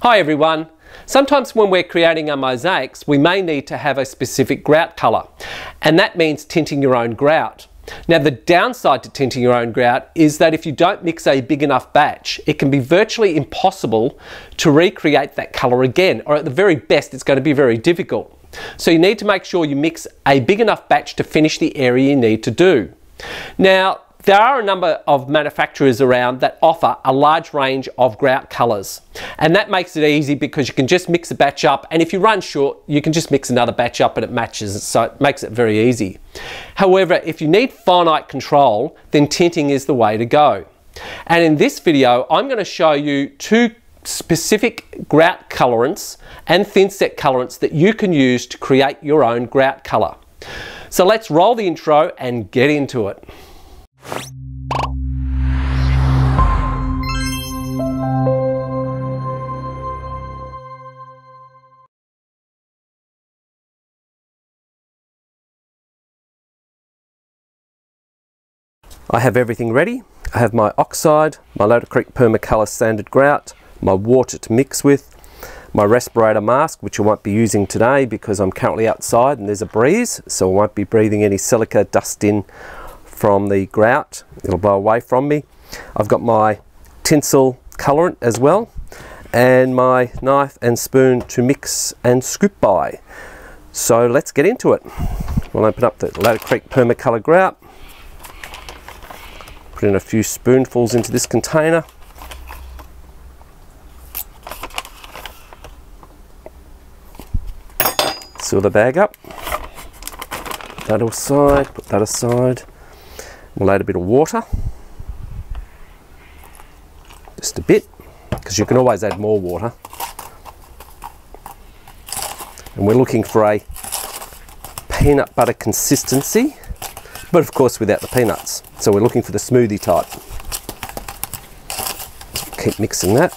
Hi everyone. Sometimes when we're creating our mosaics, we may need to have a specific grout colour, and that means tinting your own grout. Now the downside to tinting your own grout is that if you don't mix a big enough batch, it can be virtually impossible to recreate that colour again, or at the very best it's going to be very difficult. So you need to make sure you mix a big enough batch to finish the area you need to do. Now there are a number of manufacturers around that offer a large range of grout colours, and that makes it easy because you can just mix a batch up, and if you run short you can just mix another batch up and it matches, so it makes it very easy. However, if you need finite control, then tinting is the way to go. And in this video I'm going to show you two specific grout colourants and thin set colourants that you can use to create your own grout colour. So let's roll the intro and get into it. I have everything ready. I have my Oxide, my Ladder Creek Permacolor Sanded Grout, my water to mix with, my respirator mask, which I won't be using today because I'm currently outside and there's a breeze, so I won't be breathing any silica dust in from the grout. It'll blow away from me. I've got my Tints All colorant as well, and my knife and spoon to mix and scoop by. So let's get into it. We'll open up the Ladder Creek Permacolor Grout, put in a few spoonfuls into this container. Seal the bag up. Put that aside, put that aside. We'll add a bit of water. Just a bit, because you can always add more water. And we're looking for a peanut butter consistency, but of course without the peanuts. So we're looking for the smoothie type. Keep mixing that.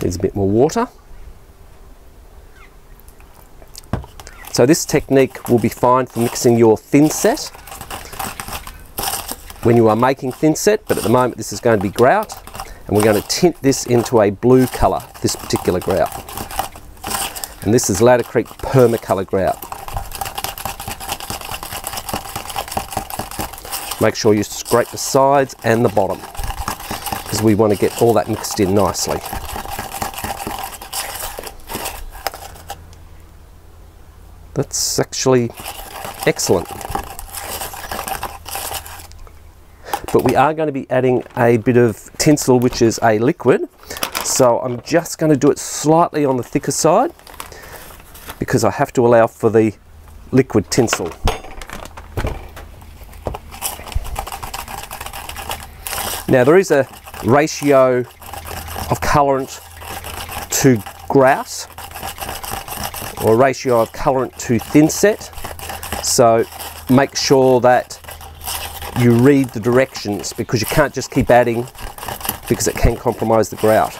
Needs a bit more water. So this technique will be fine for mixing your thin set when you are making thin set, but at the moment this is going to be grout, and we're going to tint this into a blue colour, this particular grout. And this is Ladder Creek Permacolor Grout. Make sure you scrape the sides and the bottom, because we want to get all that mixed in nicely. That's actually excellent. But we are going to be adding a bit of tinsel, which is a liquid. So I'm just going to do it slightly on the thicker side because I have to allow for the liquid tinsel. Now there is a ratio of colourant to grout, or a ratio of colourant to thin set, so make sure that you read the directions, because you can't just keep adding because it can compromise the grout.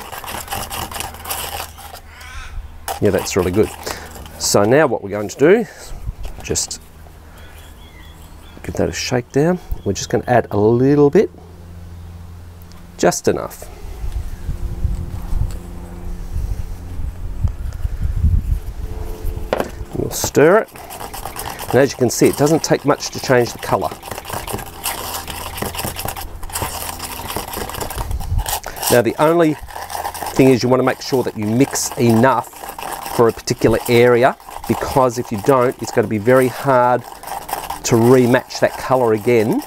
Yeah, that's really good. So now what we're going to do, just give that a shake down. We're just going to add a little bit, just enough. We'll stir it, and as you can see, it doesn't take much to change the colour. Now the only thing is you want to make sure that you mix enough for a particular area, because if you don't, it's going to be very hard to rematch that colour again,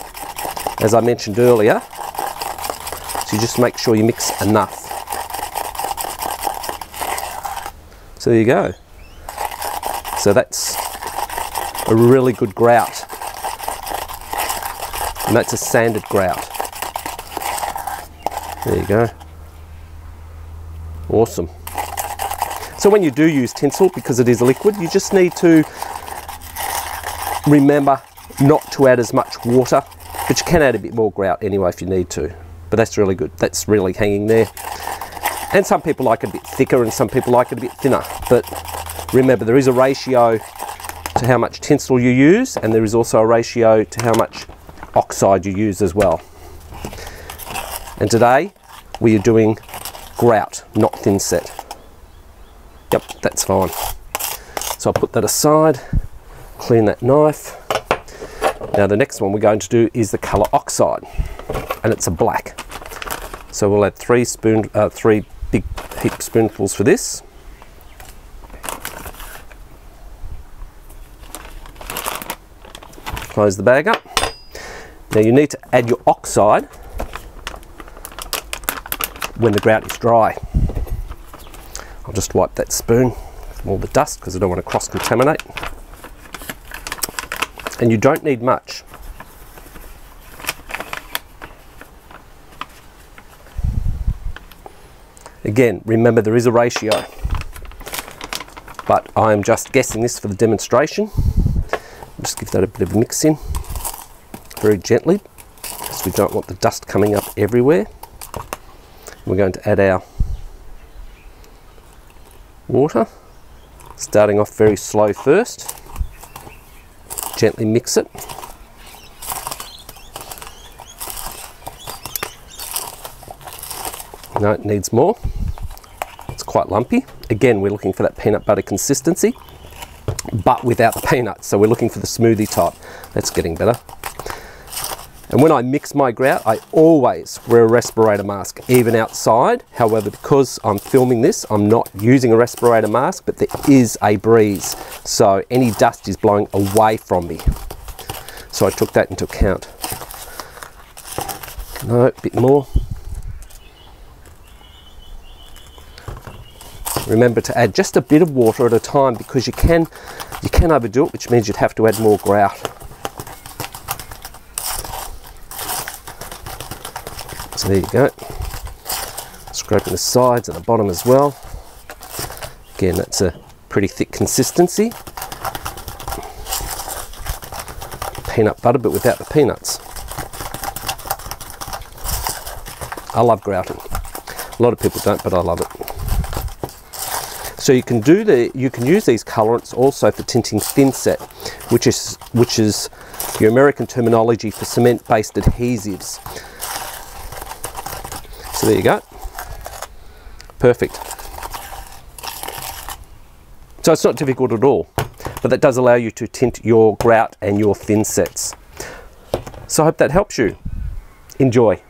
as I mentioned earlier. So you just make sure you mix enough. So there you go. So that's a really good grout, and that's a sanded grout. There you go. Awesome. So when you do use tinsel, because it is a liquid, you just need to remember not to add as much water, but you can add a bit more grout anyway if you need to. But that's really good. That's really hanging there. And some people like it a bit thicker and some people like it a bit thinner, but remember, there is a ratio to how much tinsel you use, and there is also a ratio to how much oxide you use as well. And today where you're doing grout, not thin set. Yep, that's fine. So I'll put that aside, clean that knife. Now the next one we're going to do is the colour Oxide, and it's a black. So we'll add three big heap spoonfuls for this. Close the bag up. Now you need to add your Oxide when the grout is dry. I'll just wipe that spoon from all the dust because I don't want to cross-contaminate. And you don't need much. Again, remember there is a ratio, but I'm just guessing this for the demonstration. Just give that a bit of a mix in, very gently, because we don't want the dust coming up everywhere. We're going to add our water, starting off very slow first. Gently mix it. No, it needs more. It's quite lumpy. Again, we're looking for that peanut butter consistency, but without the peanuts. So we're looking for the smoothie type. That's getting better. And when I mix my grout, I always wear a respirator mask, even outside. However, because I'm filming this, I'm not using a respirator mask, but there is a breeze. So any dust is blowing away from me. So I took that into account. No, a bit more. Remember to add just a bit of water at a time, because you can overdo it, which means you'd have to add more grout. So there you go. Scraping the sides and the bottom as well. Again, that's a pretty thick consistency. Peanut butter, but without the peanuts. I love grouting. A lot of people don't, but I love it. So you can use these colourants also for tinting thin set, which is your American terminology for cement-based adhesives. So there you go. Perfect. So it's not difficult at all, but that does allow you to tint your grout and your thin sets. So I hope that helps you. Enjoy.